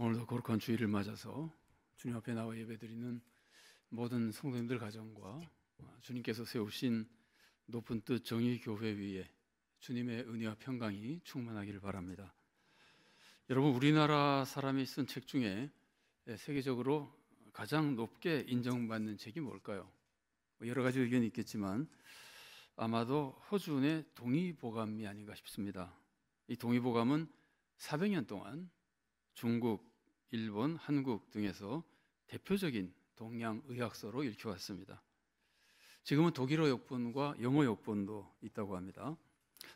오늘도 거룩한 주일을 맞아서 주님 앞에 나와 예배드리는 모든 성도님들 가정과 주님께서 세우신 높은 뜻 정의교회 위에 주님의 은혜와 평강이 충만하기를 바랍니다. 여러분, 우리나라 사람이 쓴 책 중에 세계적으로 가장 높게 인정받는 책이 뭘까요? 여러 가지 의견이 있겠지만 아마도 허준의 동의보감이 아닌가 싶습니다. 이 동의보감은 400년 동안 중국, 일본, 한국 등에서 대표적인 동양 의학서로 읽혀왔습니다. 지금은 독일어 역본과 영어 역본도 있다고 합니다.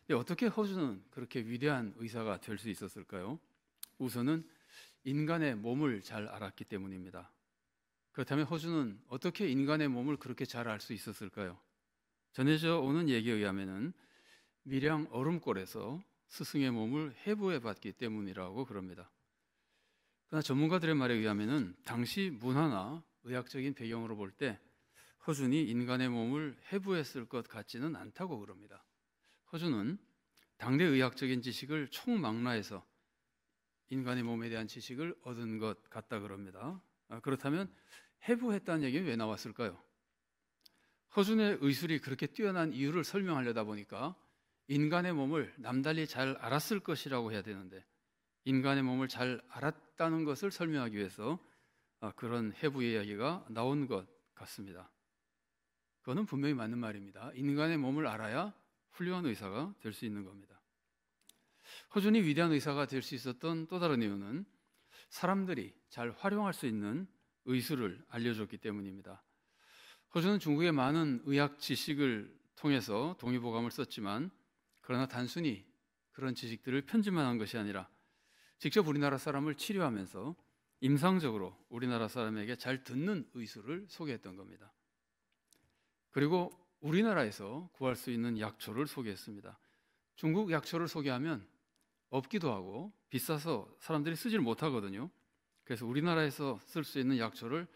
근데 어떻게 허준은 그렇게 위대한 의사가 될 수 있었을까요? 우선은 인간의 몸을 잘 알았기 때문입니다. 그렇다면 허준은 어떻게 인간의 몸을 그렇게 잘 알 수 있었을까요? 전해져 오는 얘기에 의하면은 밀양 얼음골에서 스승의 몸을 해부해 봤기 때문이라고 그럽니다. 그러나 전문가들의 말에 의하면은 당시 문화나 의학적인 배경으로 볼 때 허준이 인간의 몸을 해부했을 것 같지는 않다고 그럽니다. 허준은 당대 의학적인 지식을 총망라해서 인간의 몸에 대한 지식을 얻은 것 같다 그럽니다. 그렇다면 해부했다는 얘기는 왜 나왔을까요? 허준의 의술이 그렇게 뛰어난 이유를 설명하려다 보니까 인간의 몸을 남달리 잘 알았을 것이라고 해야 되는데 인간의 몸을 잘 알았다는 것을 설명하기 위해서 그런 해부 이야기가 나온 것 같습니다. 그거는 분명히 맞는 말입니다. 인간의 몸을 알아야 훌륭한 의사가 될 수 있는 겁니다. 허준이 위대한 의사가 될 수 있었던 또 다른 이유는 사람들이 잘 활용할 수 있는 의술을 알려줬기 때문입니다. 허준은 중국의 많은 의학 지식을 통해서 동의보감을 썼지만 그러나 단순히 그런 지식들을 편집만 한 것이 아니라 직접 우리나라 사람을 치료하면서 임상적으로 우리나라 사람에게 잘 듣는 의술을 소개했던 겁니다. 그리고 우리나라에서 구할 수 있는 약초를 소개했습니다. 중국 약초를 소개하면 없기도 하고 비싸서 사람들이 쓰질 못하거든요. 그래서 우리나라에서 쓸 수 있는 약초를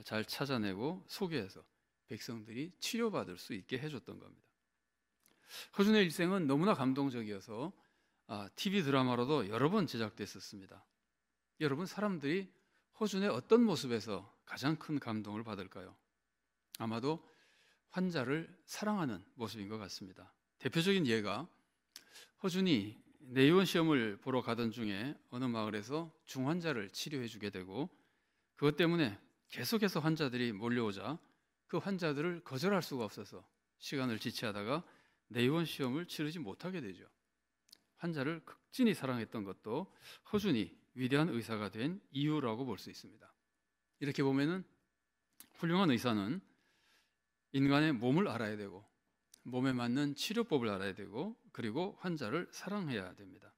잘 찾아내고 소개해서 백성들이 치료받을 수 있게 해줬던 겁니다. 허준의 일생은 너무나 감동적이어서 TV 드라마로도 여러 번 제작됐었습니다. 여러분, 사람들이 허준의 어떤 모습에서 가장 큰 감동을 받을까요? 아마도 환자를 사랑하는 모습인 것 같습니다. 대표적인 예가 허준이 내의원 시험을 보러 가던 중에 어느 마을에서 중환자를 치료해 주게 되고 그것 때문에 계속해서 환자들이 몰려오자 그 환자들을 거절할 수가 없어서 시간을 지체하다가 내의원 시험을 치르지 못하게 되죠. 환자를 극진히 사랑했던 것도 허준이 위대한 의사가 된 이유라고 볼 수 있습니다. 이렇게 보면은 훌륭한 의사는 인간의 몸을 알아야 되고 몸에 맞는 치료법을 알아야 되고 그리고 환자를 사랑해야 됩니다.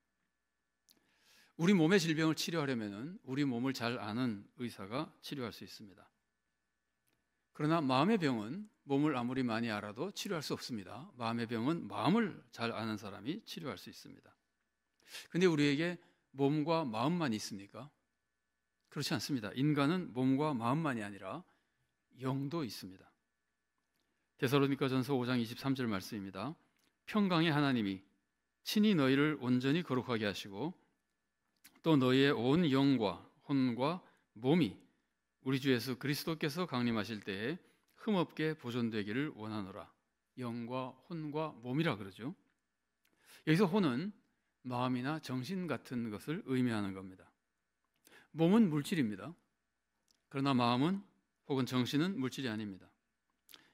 우리 몸의 질병을 치료하려면은 우리 몸을 잘 아는 의사가 치료할 수 있습니다. 그러나 마음의 병은 몸을 아무리 많이 알아도 치료할 수 없습니다. 마음의 병은 마음을 잘 아는 사람이 치료할 수 있습니다. 그런데 우리에게 몸과 마음만 있습니까? 그렇지 않습니다. 인간은 몸과 마음만이 아니라 영도 있습니다. 데살로니가전서 5장 23절 말씀입니다. 평강의 하나님이 친히 너희를 온전히 거룩하게 하시고 또 너희의 온 영과 혼과 몸이 우리 주 예수 그리스도께서 강림하실 때에 흠없게 보존되기를 원하노라. 영과 혼과 몸이라 그러죠. 여기서 혼은 마음이나 정신 같은 것을 의미하는 겁니다. 몸은 물질입니다. 그러나 마음은 혹은 정신은 물질이 아닙니다.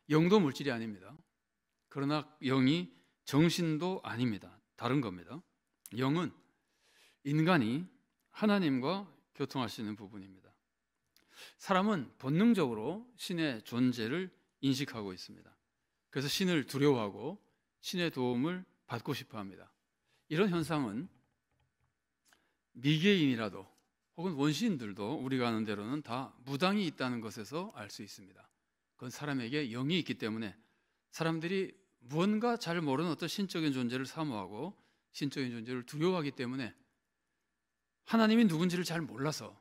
영도 물질이 아닙니다. 그러나 영이 정신도 아닙니다. 다른 겁니다. 영은 인간이 하나님과 교통할 수 있는 부분입니다. 사람은 본능적으로 신의 존재를 인식하고 있습니다. 그래서 신을 두려워하고 신의 도움을 받고 싶어 합니다. 이런 현상은 미개인이라도 혹은 원시인들도 우리가 아는 대로는 다 무당이 있다는 것에서 알 수 있습니다. 그건 사람에게 영이 있기 때문에 사람들이 무언가 잘 모르는 어떤 신적인 존재를 사모하고 신적인 존재를 두려워하기 때문에 하나님이 누군지를 잘 몰라서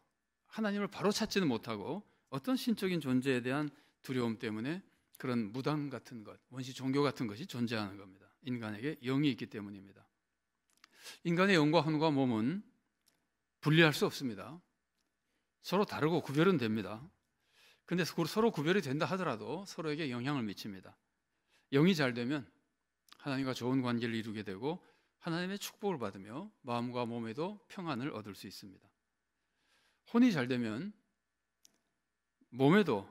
하나님을 바로 찾지는 못하고 어떤 신적인 존재에 대한 두려움 때문에 그런 무당 같은 것, 원시 종교 같은 것이 존재하는 겁니다. 인간에게 영이 있기 때문입니다. 인간의 영과 혼과 몸은 분리할 수 없습니다. 서로 다르고 구별은 됩니다. 근데 서로 구별이 된다 하더라도 서로에게 영향을 미칩니다. 영이 잘 되면 하나님과 좋은 관계를 이루게 되고 하나님의 축복을 받으며 마음과 몸에도 평안을 얻을 수 있습니다. 혼이 잘 되면 몸에도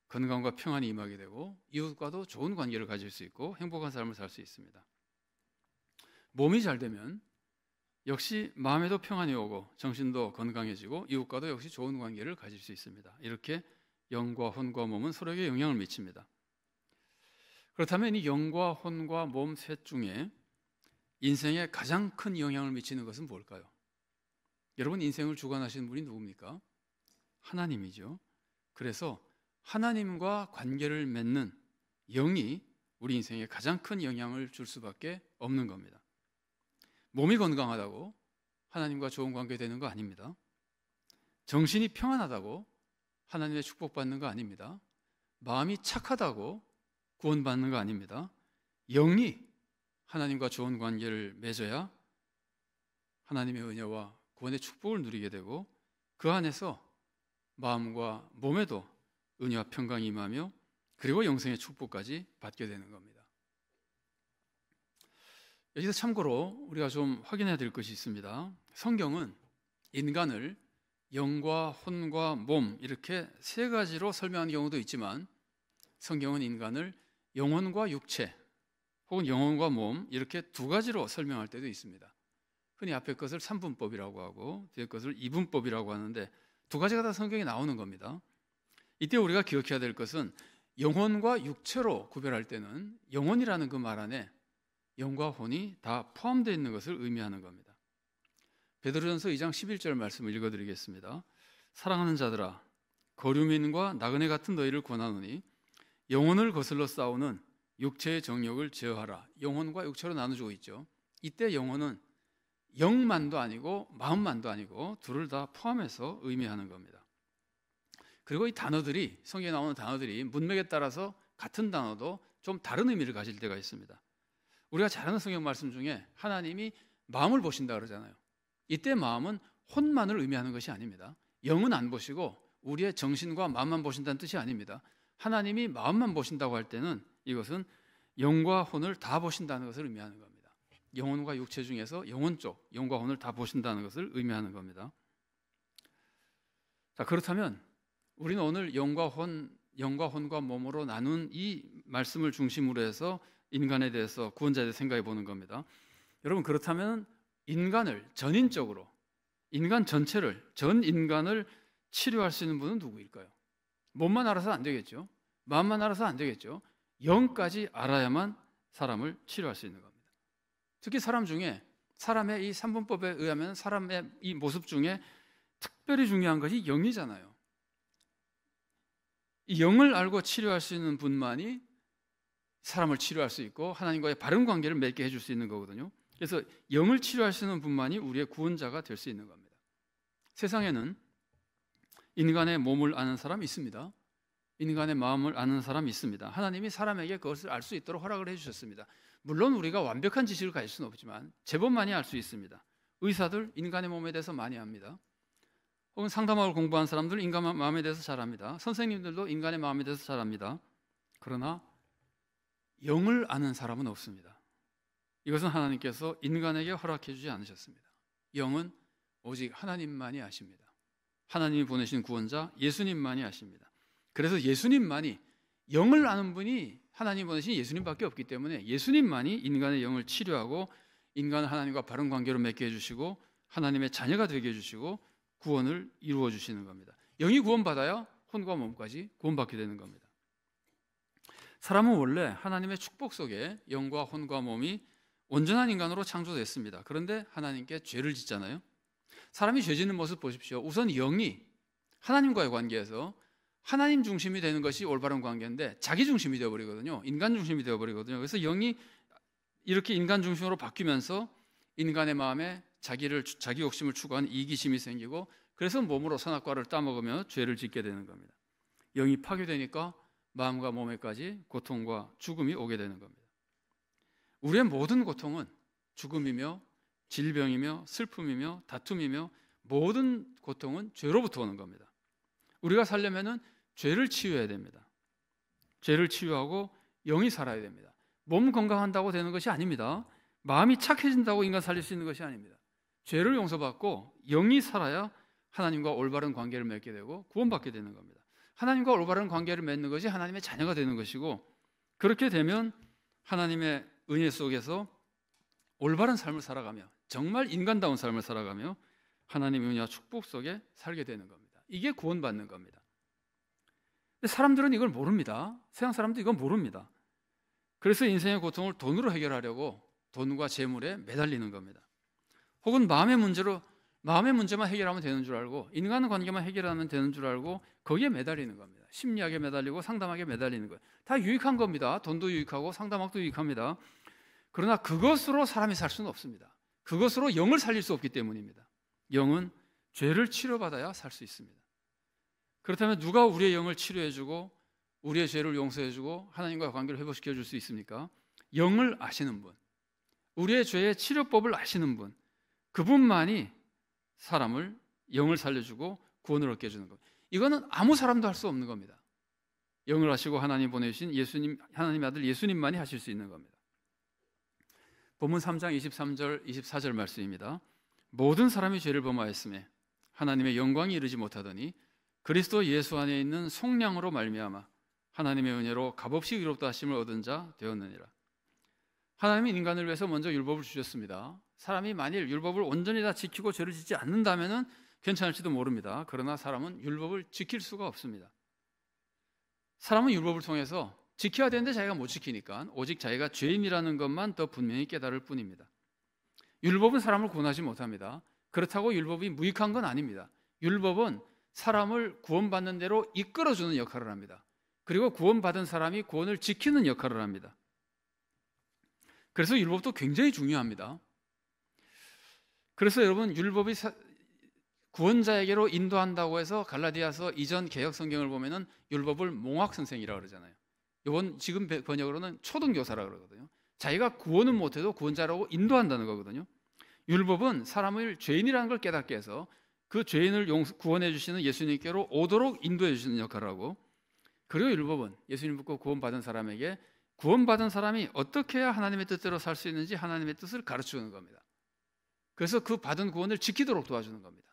건강과 평안이 임하게 되고 이웃과도 좋은 관계를 가질 수 있고 행복한 삶을 살 수 있습니다. 몸이 잘 되면 역시 마음에도 평안이 오고 정신도 건강해지고 이웃과도 역시 좋은 관계를 가질 수 있습니다. 이렇게 영과 혼과 몸은 서로에게 영향을 미칩니다. 그렇다면 이 영과 혼과 몸 셋 중에 인생에 가장 큰 영향을 미치는 것은 뭘까요? 여러분, 인생을 주관하시는 분이 누굽니까? 하나님이죠. 그래서 하나님과 관계를 맺는 영이 우리 인생에 가장 큰 영향을 줄 수밖에 없는 겁니다. 몸이 건강하다고 하나님과 좋은 관계 되는 거 아닙니다. 정신이 평안하다고 하나님의 축복받는 거 아닙니다. 마음이 착하다고 구원받는 거 아닙니다. 영이 하나님과 좋은 관계를 맺어야 하나님의 은혜와 구원의 축복을 누리게 되고 그 안에서 마음과 몸에도 은혜와 평강이 임하며 그리고 영생의 축복까지 받게 되는 겁니다. 여기서 참고로 우리가 좀 확인해야 될 것이 있습니다. 성경은 인간을 영과 혼과 몸 이렇게 세 가지로 설명하는 경우도 있지만 성경은 인간을 영혼과 육체 혹은 영혼과 몸 이렇게 두 가지로 설명할 때도 있습니다. 흔히 앞에 것을 3분법이라고 하고 뒤에 것을 2분법이라고 하는데 두 가지가 다 성경에 나오는 겁니다. 이때 우리가 기억해야 될 것은 영혼과 육체로 구별할 때는 영혼이라는 그 말 안에 영과 혼이 다 포함되어 있는 것을 의미하는 겁니다. 베드로전서 2장 11절 말씀을 읽어드리겠습니다. 사랑하는 자들아, 거류민과 나그네 같은 너희를 권하노니 영혼을 거슬러 싸우는 육체의 정욕을 제어하라. 영혼과 육체로 나눠주고 있죠. 이때 영혼은 영만도 아니고 마음만도 아니고 둘을 다 포함해서 의미하는 겁니다. 그리고 이 단어들이 성경에 나오는 단어들이 문맥에 따라서 같은 단어도 좀 다른 의미를 가질 때가 있습니다. 우리가 잘 아는 성경 말씀 중에 하나님이 마음을 보신다 그러잖아요. 이때 마음은 혼만을 의미하는 것이 아닙니다. 영은 안 보시고 우리의 정신과 마음만 보신다는 뜻이 아닙니다. 하나님이 마음만 보신다고 할 때는 이것은 영과 혼을 다 보신다는 것을 의미하는 겁니다. 영혼과 육체 중에서 영혼 쪽, 영과 혼을 다 보신다는 것을 의미하는 겁니다. 자, 그렇다면 우리는 오늘 영과 혼과 몸으로 나눈 이 말씀을 중심으로 해서 인간에 대해서 구원자에 대해 생각해 보는 겁니다. 여러분, 그렇다면 인간을 전인적으로 인간 전체를 전 인간을 치료할 수 있는 분은 누구일까요? 몸만 알아서 안 되겠죠. 마음만 알아서 안 되겠죠. 영까지 알아야만 사람을 치료할 수 있는 겁니다. 특히 사람 중에 사람의 이 3분법에 의하면 사람의 이 모습 중에 특별히 중요한 것이 영이잖아요. 이 영을 알고 치료할 수 있는 분만이 사람을 치료할 수 있고 하나님과의 바른 관계를 맺게 해줄 수 있는 거거든요. 그래서 영을 치료할 수 있는 분만이 우리의 구원자가 될 수 있는 겁니다. 세상에는 인간의 몸을 아는 사람이 있습니다. 인간의 마음을 아는 사람이 있습니다. 하나님이 사람에게 그것을 알 수 있도록 허락을 해주셨습니다. 물론 우리가 완벽한 지식을 가질 수는 없지만 제법 많이 알 수 있습니다. 의사들 인간의 몸에 대해서 많이 압니다. 혹은 상담학을 공부한 사람들 인간의 마음에 대해서 잘 압니다. 선생님들도 인간의 마음에 대해서 잘 압니다. 그러나 영을 아는 사람은 없습니다. 이것은 하나님께서 인간에게 허락해 주지 않으셨습니다. 영은 오직 하나님만이 아십니다. 하나님이 보내신 구원자 예수님만이 아십니다. 그래서 예수님만이 영을 아는 분이 하나님 보내신 예수님밖에 없기 때문에 예수님만이 인간의 영을 치료하고 인간을 하나님과 바른 관계로 맺게 해주시고 하나님의 자녀가 되게 해주시고 구원을 이루어 주시는 겁니다. 영이 구원받아야 혼과 몸까지 구원받게 되는 겁니다. 사람은 원래 하나님의 축복 속에 영과 혼과 몸이 온전한 인간으로 창조됐습니다. 그런데 하나님께 죄를 짓잖아요. 사람이 죄 짓는 모습 보십시오. 우선 영이 하나님과의 관계에서 하나님 중심이 되는 것이 올바른 관계인데 자기 중심이 되어버리거든요. 인간 중심이 되어버리거든요. 그래서 영이 이렇게 인간 중심으로 바뀌면서 인간의 마음에 자기 욕심을 추구하는 이기심이 생기고 그래서 몸으로 선악과를 따먹으며 죄를 짓게 되는 겁니다. 영이 파괴되니까 마음과 몸에까지 고통과 죽음이 오게 되는 겁니다. 우리의 모든 고통은 죽음이며 질병이며 슬픔이며 다툼이며 모든 고통은 죄로부터 오는 겁니다. 우리가 살려면은 죄를 치유해야 됩니다. 죄를 치유하고 영이 살아야 됩니다. 몸 건강한다고 되는 것이 아닙니다. 마음이 착해진다고 인간 살릴 수 있는 것이 아닙니다. 죄를 용서받고 영이 살아야 하나님과 올바른 관계를 맺게 되고 구원받게 되는 겁니다. 하나님과 올바른 관계를 맺는 것이 하나님의 자녀가 되는 것이고, 그렇게 되면 하나님의 은혜 속에서 올바른 삶을 살아가며 정말 인간다운 삶을 살아가며 하나님의 은혜와 축복 속에 살게 되는 겁니다. 이게 구원받는 겁니다. 근데 사람들은 이걸 모릅니다. 세상 사람도 이건 모릅니다. 그래서 인생의 고통을 돈으로 해결하려고 돈과 재물에 매달리는 겁니다. 혹은 마음의 문제만 해결하면 되는 줄 알고, 인간관계만 해결하면 되는 줄 알고 거기에 매달리는 겁니다. 심리학에 매달리고 상담학에 매달리는 거예요. 다 유익한 겁니다. 돈도 유익하고 상담학도 유익합니다. 그러나 그것으로 사람이 살 수는 없습니다. 그것으로 영을 살릴 수 없기 때문입니다. 영은 죄를 치료받아야 살 수 있습니다. 그렇다면 누가 우리의 영을 치료해주고 우리의 죄를 용서해주고 하나님과 관계를 회복시켜줄 수 있습니까? 영을 아시는 분, 우리의 죄의 치료법을 아시는 분, 그분만이 사람을 영을 살려주고 구원을 얻게 해주는 겁니다. 이거는 아무 사람도 할 수 없는 겁니다. 영을 아시고 하나님 보내주신 예수님, 하나님의 아들 예수님만이 하실 수 있는 겁니다. 본문 3장 23절 24절 말씀입니다. 모든 사람이 죄를 범하였음에 하나님의 영광이 이르지 못하더니 그리스도 예수 안에 있는 속량으로 말미암아 하나님의 은혜로 값없이 의롭다 하심을 얻은 자 되었느니라. 하나님은 인간을 위해서 먼저 율법을 주셨습니다. 사람이 만일 율법을 온전히 다 지키고 죄를 짓지 않는다면 괜찮을지도 모릅니다. 그러나 사람은 율법을 지킬 수가 없습니다. 사람은 율법을 통해서 지켜야 되는데 자기가 못 지키니까 오직 자기가 죄인이라는 것만 더 분명히 깨달을 뿐입니다. 율법은 사람을 구원하지 못합니다. 그렇다고 율법이 무익한 건 아닙니다. 율법은 사람을 구원받는 대로 이끌어주는 역할을 합니다. 그리고 구원받은 사람이 구원을 지키는 역할을 합니다. 그래서 율법도 굉장히 중요합니다. 그래서 여러분, 율법이 구원자에게로 인도한다고 해서 갈라디아서 이전 개역 성경을 보면은 율법을 몽학 선생이라고 그러잖아요. 이건 지금 번역으로는 초등교사라고 그러거든요. 자기가 구원은 못해도 구원자라고 인도한다는 거거든요. 율법은 사람을 죄인이라는 걸 깨닫게 해서 그 죄인을 구원해 주시는 예수님께로 오도록 인도해 주시는 역할을 하고, 그리고 율법은 예수님 믿고 구원받은 사람에게 구원받은 사람이 어떻게 해야 하나님의 뜻대로 살 수 있는지 하나님의 뜻을 가르치는 겁니다. 그래서 그 받은 구원을 지키도록 도와주는 겁니다.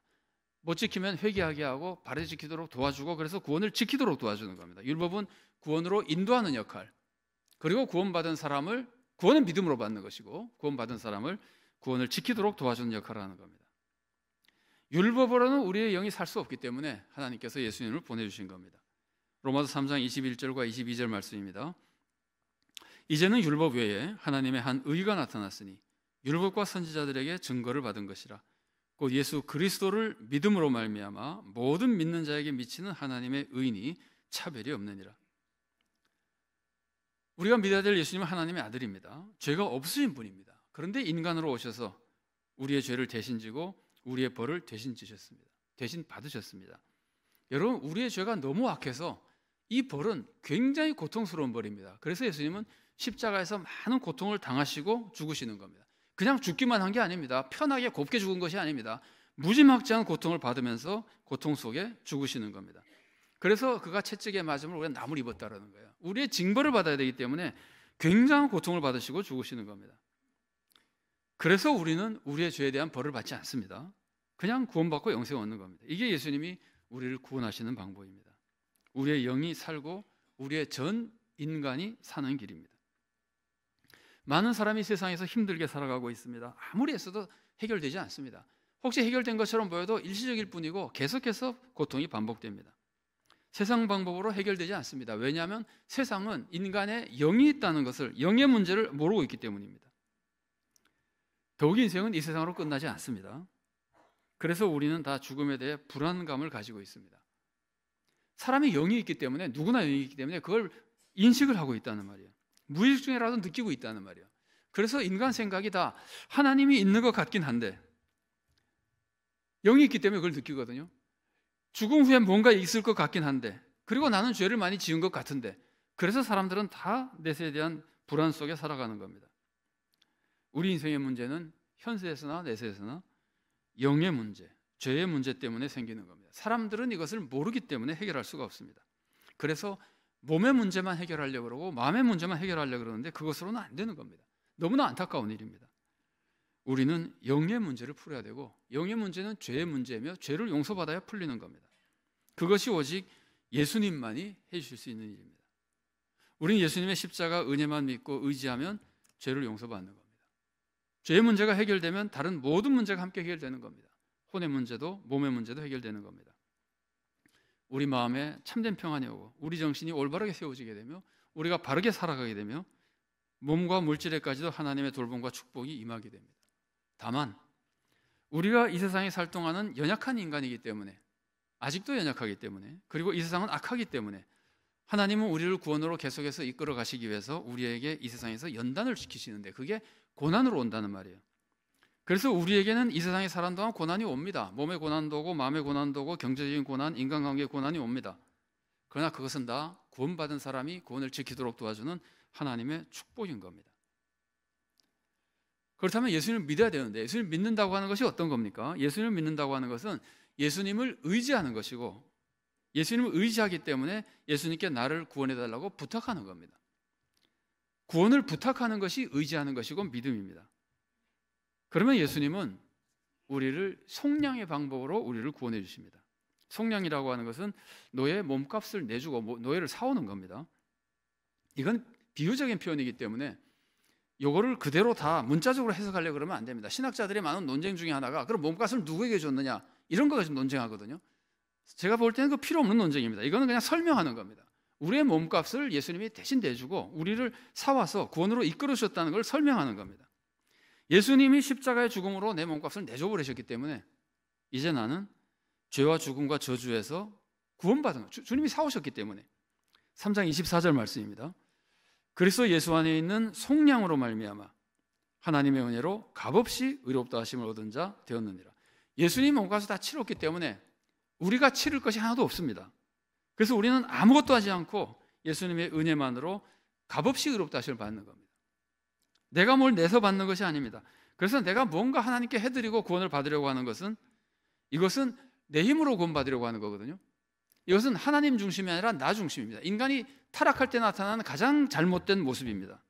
못 지키면 회개하게 하고 바르게 지키도록 도와주고, 그래서 구원을 지키도록 도와주는 겁니다. 율법은 구원으로 인도하는 역할, 그리고 구원받은 사람을 구원은 믿음으로 받는 것이고 구원받은 사람을 구원을 지키도록 도와주는 역할을 하는 겁니다. 율법으로는 우리의 영이 살 수 없기 때문에 하나님께서 예수님을 보내주신 겁니다. 로마서 3장 21절과 22절 말씀입니다. 이제는 율법 외에 하나님의 한 의가 나타났으니 율법과 선지자들에게 증거를 받은 것이라. 곧 예수 그리스도를 믿음으로 말미암아 모든 믿는 자에게 미치는 하나님의 의인이 차별이 없느니라. 우리가 믿어야 될 예수님은 하나님의 아들입니다. 죄가 없으신 분입니다. 그런데 인간으로 오셔서 우리의 죄를 대신 지고 우리의 벌을 대신 지셨습니다. 대신 받으셨습니다. 여러분, 우리의 죄가 너무 악해서 이 벌은 굉장히 고통스러운 벌입니다. 그래서 예수님은 십자가에서 많은 고통을 당하시고 죽으시는 겁니다. 그냥 죽기만 한 게 아닙니다. 편하게 곱게 죽은 것이 아닙니다. 무지막지한 고통을 받으면서 고통 속에 죽으시는 겁니다. 그래서 그가 채찍에 맞음을 우리가 남을 입었다라는 거예요. 우리의 징벌을 받아야 되기 때문에 굉장한 고통을 받으시고 죽으시는 겁니다. 그래서 우리는 우리의 죄에 대한 벌을 받지 않습니다. 그냥 구원받고 영생을 얻는 겁니다. 이게 예수님이 우리를 구원하시는 방법입니다. 우리의 영이 살고 우리의 전 인간이 사는 길입니다. 많은 사람이 세상에서 힘들게 살아가고 있습니다. 아무리 애써도 해결되지 않습니다. 혹시 해결된 것처럼 보여도 일시적일 뿐이고 계속해서 고통이 반복됩니다. 세상 방법으로 해결되지 않습니다. 왜냐하면 세상은 인간의 영이 있다는 것을, 영의 문제를 모르고 있기 때문입니다. 더욱이 인생은 이 세상으로 끝나지 않습니다. 그래서 우리는 다 죽음에 대해 불안감을 가지고 있습니다. 사람이 영이 있기 때문에, 누구나 영이 있기 때문에 그걸 인식을 하고 있다는 말이에요. 무의식 중에라도 느끼고 있다는 말이에요. 그래서 인간 생각이 다 하나님이 있는 것 같긴 한데, 영이 있기 때문에 그걸 느끼거든요. 죽음 후에 뭔가 있을 것 같긴 한데, 그리고 나는 죄를 많이 지은 것 같은데, 그래서 사람들은 다 내세에 대한 불안 속에 살아가는 겁니다. 우리 인생의 문제는 현세에서나 내세에서나 영의 문제, 죄의 문제 때문에 생기는 겁니다. 사람들은 이것을 모르기 때문에 해결할 수가 없습니다. 그래서 몸의 문제만 해결하려고 그러고 마음의 문제만 해결하려고 그러는데 그것으로는 안 되는 겁니다. 너무나 안타까운 일입니다. 우리는 영의 문제를 풀어야 되고, 영의 문제는 죄의 문제이며 죄를 용서받아야 풀리는 겁니다. 그것이 오직 예수님만이 해주실 수 있는 일입니다. 우리는 예수님의 십자가 은혜만 믿고 의지하면 죄를 용서받는 겁니다. 죄의 문제가 해결되면 다른 모든 문제가 함께 해결되는 겁니다. 혼의 문제도 몸의 문제도 해결되는 겁니다. 우리 마음에 참된 평안이 오고 우리 정신이 올바르게 세워지게 되며 우리가 바르게 살아가게 되며 몸과 물질에까지도 하나님의 돌봄과 축복이 임하게 됩니다. 다만 우리가 이 세상에 살 동안은 연약한 인간이기 때문에, 아직도 연약하기 때문에, 그리고 이 세상은 악하기 때문에 하나님은 우리를 구원으로 계속해서 이끌어 가시기 위해서 우리에게 이 세상에서 연단을 시키시는데 그게 고난으로 온다는 말이에요. 그래서 우리에게는 이 세상에 사는 동안 고난이 옵니다. 몸의 고난도 오고 마음의 고난도 오고 경제적인 고난, 인간관계의 고난이 옵니다. 그러나 그것은 다 구원받은 사람이 구원을 지키도록 도와주는 하나님의 축복인 겁니다. 그렇다면 예수님을 믿어야 되는데, 예수님을 믿는다고 하는 것이 어떤 겁니까? 예수님을 믿는다고 하는 것은 예수님을 의지하는 것이고, 예수님을 의지하기 때문에 예수님께 나를 구원해달라고 부탁하는 겁니다. 구원을 부탁하는 것이 의지하는 것이고 믿음입니다. 그러면 예수님은 우리를 속량의 방법으로 우리를 구원해 주십니다. 속량이라고 하는 것은 노예의 몸값을 내주고 노예를 사오는 겁니다. 이건 비유적인 표현이기 때문에 이거를 그대로 다 문자적으로 해석하려고 그러면 안 됩니다. 신학자들이 많은 논쟁 중에 하나가 그럼 몸값을 누구에게 줬느냐, 이런 거 가지고 논쟁하거든요. 제가 볼 때는 그 필요 없는 논쟁입니다. 이거는 그냥 설명하는 겁니다. 우리의 몸값을 예수님이 대신 내주고 우리를 사와서 구원으로 이끌어 주셨다는 걸 설명하는 겁니다. 예수님이 십자가의 죽음으로 내 몸값을 내줘버리셨기 때문에 이제 나는 죄와 죽음과 저주에서 구원받은 것, 주님이 사오셨기 때문에. 3장 24절 말씀입니다. 그리스도 예수 안에 있는 속량으로 말미암아 하나님의 은혜로 값없이 의롭다 하심을 얻은 자 되었느니라. 예수님 몸값을 다 치렀기 때문에 우리가 치를 것이 하나도 없습니다. 그래서 우리는 아무것도 하지 않고 예수님의 은혜만으로 값없이 의롭다 하심을 받는 겁니다. 내가 뭘 내서 받는 것이 아닙니다. 그래서 내가 뭔가 하나님께 해드리고 구원을 받으려고 하는 것은, 이것은 내 힘으로 구원받으려고 하는 거거든요. 이것은 하나님 중심이 아니라 나 중심입니다. 인간이 타락할 때 나타나는 가장 잘못된 모습입니다.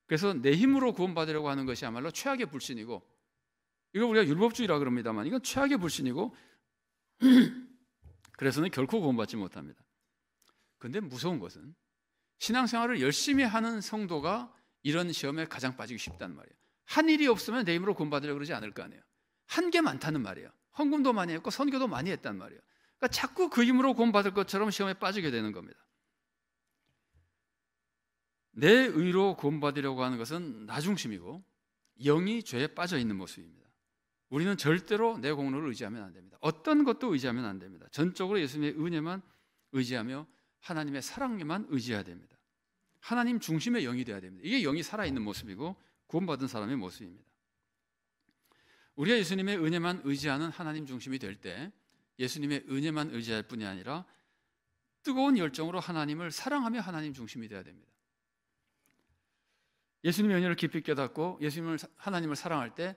그래서 내 힘으로 구원받으려고 하는 것이야말로 최악의 불신이고, 이거 우리가 율법주의라 그럽니다만 이건 최악의 불신이고 그래서는 결코 구원받지 못합니다. 그런데 무서운 것은 신앙생활을 열심히 하는 성도가 이런 시험에 가장 빠지기 쉽다는 말이에요. 한 일이 없으면 내 힘으로 구원받으려고 그러지 않을 거 아니에요. 한 게 많다는 말이에요. 헌금도 많이 했고 선교도 많이 했단 말이에요. 그러니까 자꾸 그 힘으로 구원받을 것처럼 시험에 빠지게 되는 겁니다. 내 의로 구원받으려고 하는 것은 나 중심이고 영이 죄에 빠져 있는 모습입니다. 우리는 절대로 내 공로를 의지하면 안 됩니다. 어떤 것도 의지하면 안 됩니다. 전적으로 예수님의 은혜만 의지하며 하나님의 사랑에만 의지해야 됩니다. 하나님 중심의 영이 되어야 됩니다. 이게 영이 살아있는 모습이고 구원받은 사람의 모습입니다. 우리가 예수님의 은혜만 의지하는 하나님 중심이 될 때 예수님의 은혜만 의지할 뿐이 아니라 뜨거운 열정으로 하나님을 사랑하며 하나님 중심이 되어야 됩니다. 예수님의 은혜를 깊이 깨닫고 하나님을 사랑할 때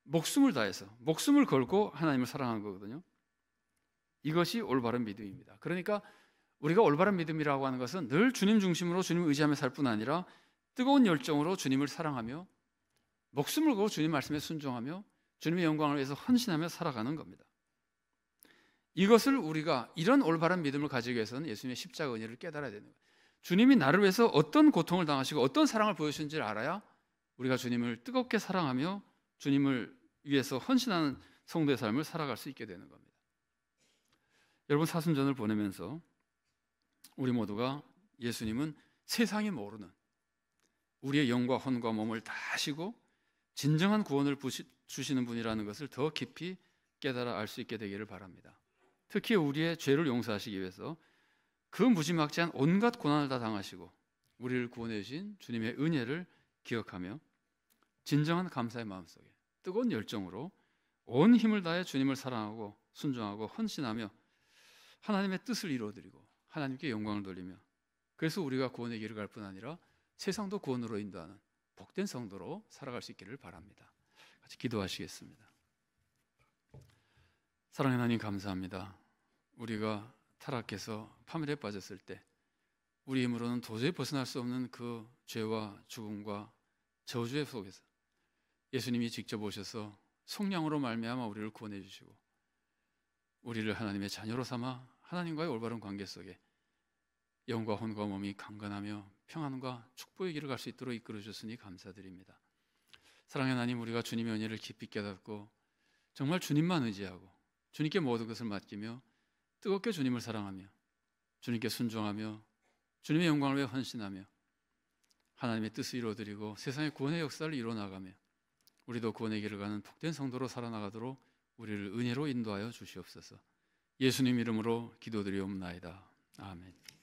목숨을 다해서, 목숨을 걸고 하나님을 사랑하는 거거든요. 이것이 올바른 믿음입니다. 그러니까 우리가 올바른 믿음이라고 하는 것은 늘 주님 중심으로 주님을 의지하며 살 뿐 아니라 뜨거운 열정으로 주님을 사랑하며 목숨을 걸고 주님 말씀에 순종하며 주님의 영광을 위해서 헌신하며 살아가는 겁니다. 이것을 우리가 이런 올바른 믿음을 가지기 위해서는 예수님의 십자가 은혜를 깨달아야 되는 거예요. 주님이 나를 위해서 어떤 고통을 당하시고 어떤 사랑을 보여주신지를 알아야 우리가 주님을 뜨겁게 사랑하며 주님을 위해서 헌신하는 성도의 삶을 살아갈 수 있게 되는 겁니다. 여러분, 사순전을 보내면서 우리 모두가 예수님은 세상이 모르는 우리의 영과 혼과 몸을 다 하시고 진정한 구원을 주시는 분이라는 것을 더 깊이 깨달아 알 수 있게 되기를 바랍니다. 특히 우리의 죄를 용서하시기 위해서 그 무지막지한 온갖 고난을 다 당하시고 우리를 구원해 주신 주님의 은혜를 기억하며 진정한 감사의 마음속에 뜨거운 열정으로 온 힘을 다해 주님을 사랑하고 순종하고 헌신하며 하나님의 뜻을 이루어드리고 하나님께 영광을 돌리며, 그래서 우리가 구원의 길을 갈 뿐 아니라 세상도 구원으로 인도하는 복된 성도로 살아갈 수 있기를 바랍니다. 같이 기도하시겠습니다. 사랑하는 하나님 감사합니다. 우리가 타락해서 파멸에 빠졌을 때 우리 힘으로는 도저히 벗어날 수 없는 그 죄와 죽음과 저주의 속에서 예수님이 직접 오셔서 속량으로 말미암아 우리를 구원해 주시고 우리를 하나님의 자녀로 삼아 하나님과의 올바른 관계 속에 영과 혼과 몸이 강건하며 평안과 축복의 길을 갈 수 있도록 이끌어 주셨으니 감사드립니다. 사랑하는 하나님, 우리가 주님의 은혜를 깊이 깨닫고 정말 주님만 의지하고 주님께 모든 것을 맡기며 뜨겁게 주님을 사랑하며 주님께 순종하며 주님의 영광을 위해 헌신하며 하나님의 뜻을 이루어드리고 세상의 구원의 역사를 이루어나가며 우리도 구원의 길을 가는 복된 성도로 살아나가도록 우리를 은혜로 인도하여 주시옵소서. 예수님 이름으로 기도드리옵나이다. 아멘.